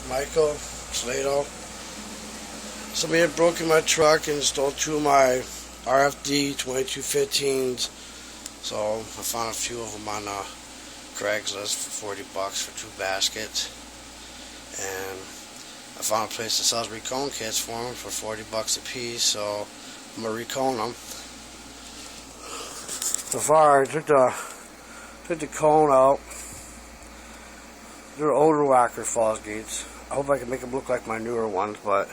Michael Slato. Somebody had broken my truck and stole two of my RFD2215s. So I found a few of them on Craigslist for $40 for two baskets. And I found a place that sells Recone kits for them for $40 a piece. So I'm going to Recone them. So far I took the cone out. They're older whacker fosgates. I hope I can make them look like my newer ones, but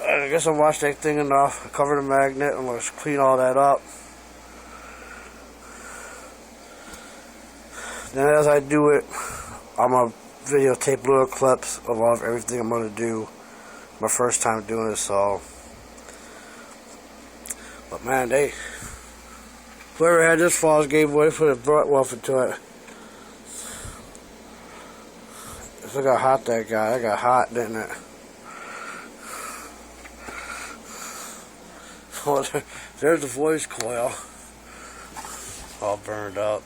I guess I washed that thing enough. I covered the magnet. I'm going to clean all that up. Then as I do it, I'm going to videotape little clips of everything I'm going to do. My first time doing this, so. But man, whoever had this fosgate, boy, they put a butt welfare to it. Look how hot that got. That got hot, didn't it? Oh, there's the voice coil. All burned up.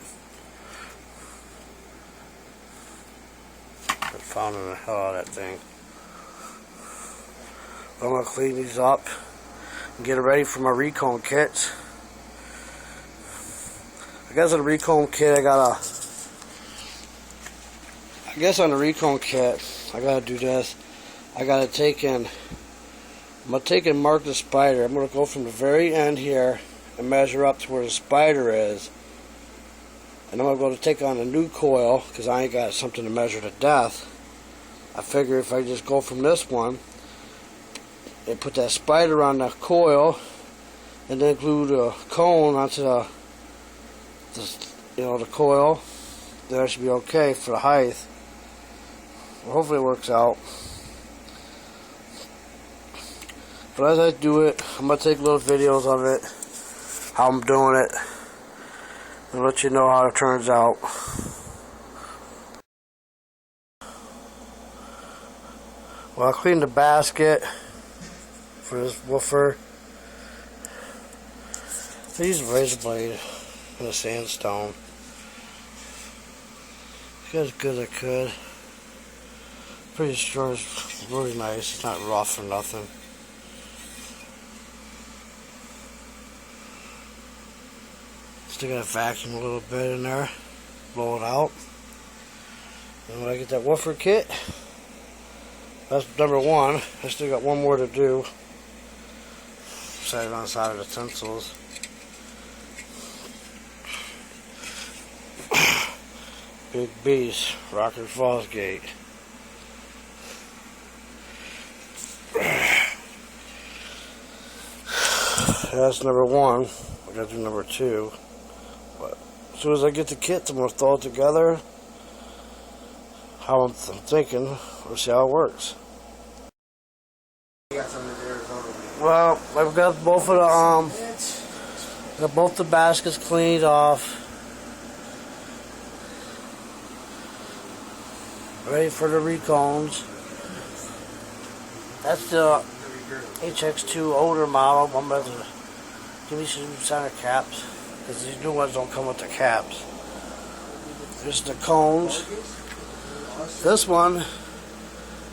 I'm pounding the hell out of that thing. I'm going to clean these up and get it ready for my Recone kits. I guess on the Recone kit I gotta do this. I gotta take and mark the spider. I'm gonna go from the very end here and measure up to where the spider is. And I'm gonna take on a new coil because I ain't got something to measure to death. I figure if I just go from this one and put that spider on the coil and then glue the cone onto the coil, that should be okay for the height. Well, hopefully it works out. But as I do it, I'm going to take little videos of it, how I'm doing it, and let you know how it turns out. Well, I cleaned the basket for this woofer. I used a razor blade and a sandstone. Got as good as I could. Pretty sure it's really nice. It's not rough or nothing. Still gotta vacuum a little bit in there, blow it out. And when I get that woofer kit, that's number one. I still got one more to do. Set it on the side of the utensils. Big beast, Rockfod fosgate. That's number one. I gotta do number two. But as soon as I get the kit, I'm gonna throw it together. How I'm thinking, we'll see how it works. Well, I've got both of the baskets cleaned off. Ready for the Recones. That's the HX2 older model. I'm going to give me some center caps because these new ones don't come with the caps. There's the cones. This one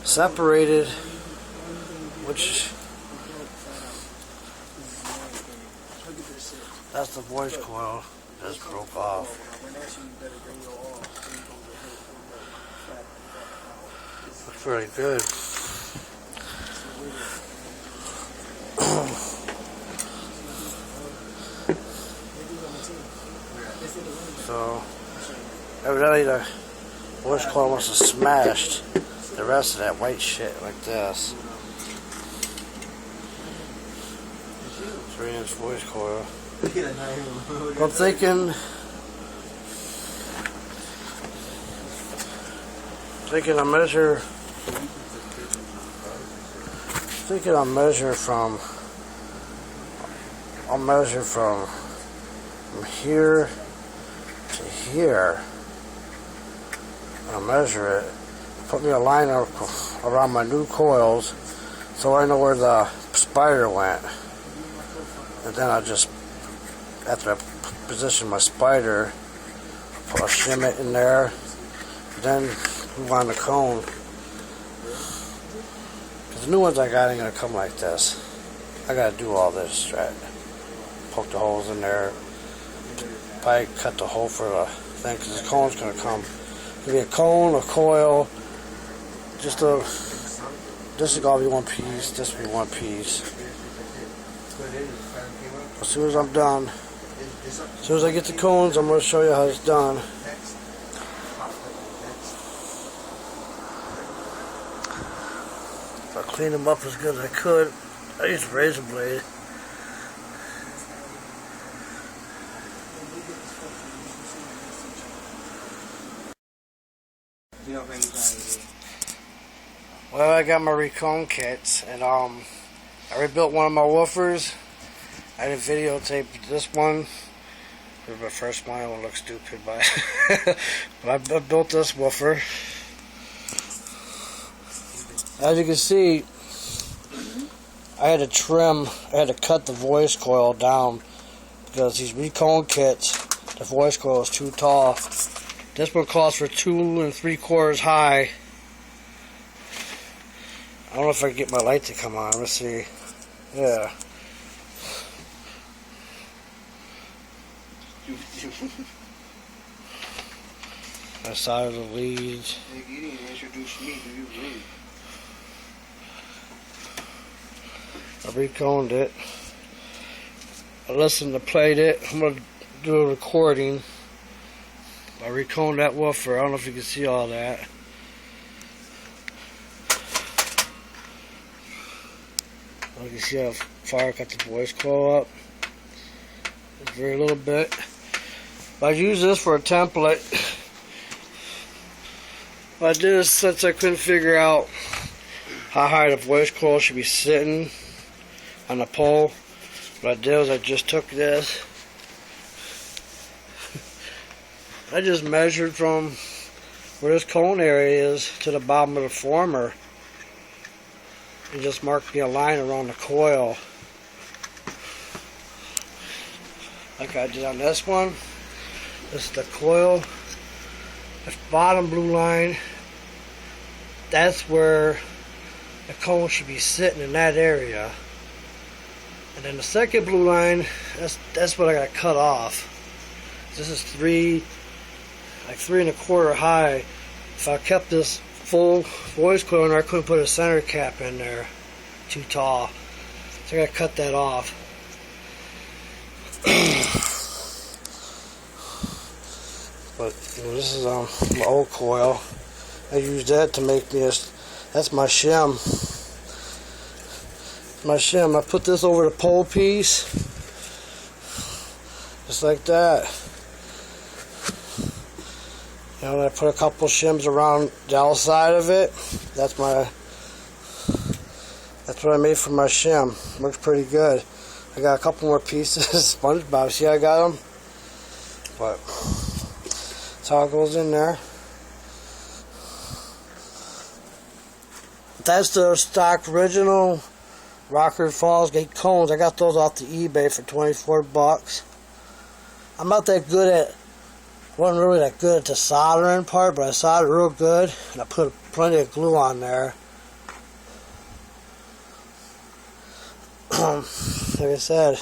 separated, which that's the voice coil. Just broke off. Looks really good. So evidently the voice coil must have smashed the rest of that white shit like this. 3-inch voice coil. I'm thinking I measure from here to here. I'll measure it. Put me a line around my new coils so I know where the spider went. And then I just, after I position my spider, I'll shim it in there Then move on the cone. Because the new ones I got ain't gonna come like this. I gotta do all this, right? Poke the holes in there. Probably cut the hole for the thing, because the cone's gonna come. It'll be a cone, a coil, this is gonna be one piece, this will be one piece. As soon as I'm done, as soon as I get the cones, I'm gonna show you how it's done. I cleaned them up as good as I could. I used a razor blade. Well, I got my Recone kits, and I rebuilt one of my woofers. I did videotape this one. This is my first one. I don't look stupid, but I built this woofer. As you can see, I had to cut the voice coil down because these Recone kits, the voice coil is too tall. This one calls for 2 3/4 high. I don't know if I can get my light to come on. Let's see. Yeah. I saw the leads. You didn't introduce me, do you really? I reconed it. I listened to played it. I'm gonna do a recording. I reconed that woofer. I don't know if you can see all that. You can see how far I got the voice coil up. It's very little bit. But I use this for a template. What I did is, since I couldn't figure out how high the voice coil should be sitting on the pole, what I did was I just took this. I just measured from where this cone area is to the bottom of the former. And just marked me a line around the coil. Like I did on this one. This is the coil. The bottom blue line, that's where the cone should be sitting, in that area. And then the second blue line, that's what I got to cut off. This is 3 1/4 high. If I kept this full voice coil in there, I couldn't put a center cap in there. Too tall. So I got to cut that off. But this is my old coil. I used that to make this. That's my shim. My shim. I put this over the pole piece, just like that. You know, I put a couple shims around the outside of it. That's what I made for my shim. Looks pretty good. I got a couple more pieces. SpongeBob. See, I got them. But that's how it goes in there. That's the stock original Rockfod fosgate cones. I got those off the eBay for 24 bucks. I'm not that good at. Wasn't really that good at the soldering part, but I soldered real good, and I put plenty of glue on there. Like I said,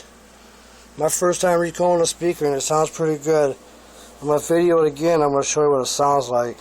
my first time reconing a speaker, and it sounds pretty good. I'm going to video it again. I'm going to show you what it sounds like.